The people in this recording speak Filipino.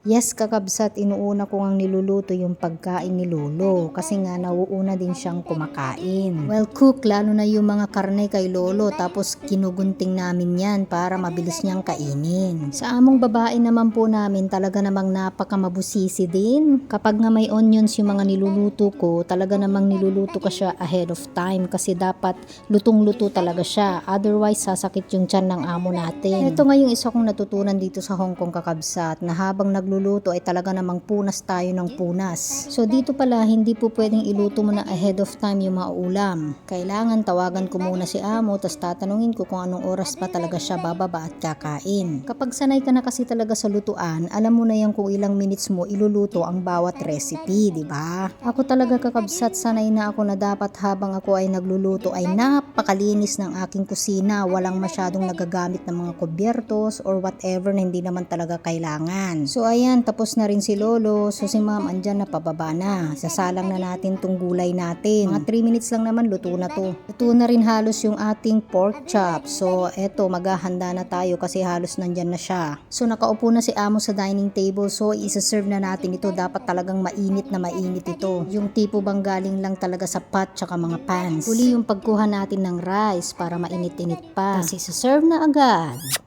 Yes, kakabsat, inuuna ko ngang niluluto yung pagkain ni Lolo kasi nga nauuna din siyang kumakain. Well cook, lalo na yung mga karne kay Lolo, tapos kinugunting namin yan para mabilis niyang kainin. Sa among babae naman po namin, talaga namang napakamabusisi din. Kapag nga may onions yung mga niluluto ko, talaga namang niluluto ko siya ahead of time kasi dapat lutong-luto talaga siya. Otherwise, sasakit yung tiyan ng amo natin. Ito nga yung isa kong natutunan dito sa Hong Kong, kakabsat, na habang nagluluto ay talaga namang punas tayo ng punas. So dito pala, hindi po pwedeng iluto mo na ahead of time yung mga ulam. Kailangan tawagan ko muna si amo, tas tatanungin ko kung anong oras pa talaga siya bababa at kakain. Kapag sanay ka na kasi talaga sa lutuan, alam mo na yan kung ilang minutes mo iluluto ang bawat recipe, di ba? Ako talaga, kakabsat, sanay na ako na dapat habang ako ay nagluluto ay napakalinis ng aking kusina. Walang masyadong nagagamit ng mga kubyertos or whatever na hindi naman talaga kailangan. So ayan, tapos na rin si Lolo. So si ma'am andyan na, pababa na. Sasalang na natin tong gulay natin. Mga 3 minutes lang naman, luto na to. Luto na rin halos yung ating pork chop. So eto, maghahanda na tayo kasi halos nandyan na siya. So nakaupo na si amo sa dining table. So isa-serve na natin ito. Dapat talagang mainit na mainit ito. Yung tipo bang galing lang talaga sa pot tsaka mga pans. Huli yung pagkuha natin ng rice para mainit-init pa. Tapos isa-serve na agad.